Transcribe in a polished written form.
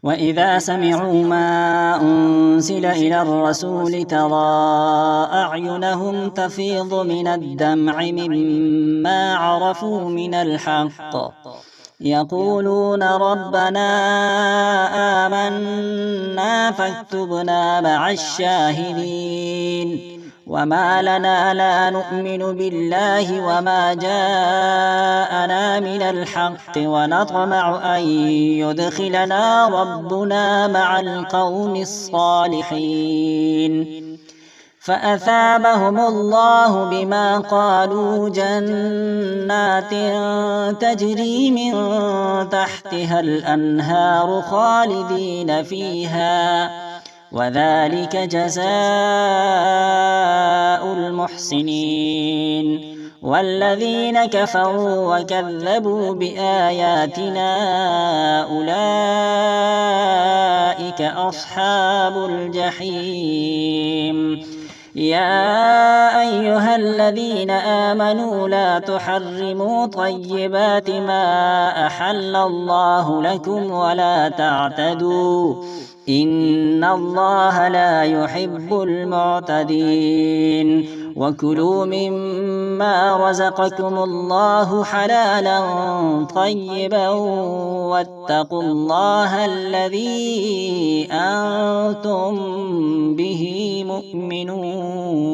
وإذا سمعوا ما أنزل إلى الرسول ترى أعينهم تفيض من الدمع مما عرفوا من الحق يقولون ربنا آمنا فاكتبنا مع الشاهدين وما لنا لا نؤمن بالله وما جاءنا من الحق ونطمع أن يدخلنا ربنا مع القوم الصالحين فأثابهم الله بما قالوا جنات تجري من تحتها الأنهار خالدين فيها وذلك جزاء المحسنين والذين كفروا وكذبوا بآياتنا أولئك أصحاب الجحيم يا أيها الذين آمنوا لا تحرموا طيبات ما أحل الله لكم ولا تعتدوا إن الله لا يحب المعتدين وكلوا مما رزقكم الله حلالا طيبا واتقوا الله الذي أنتم به مؤمنون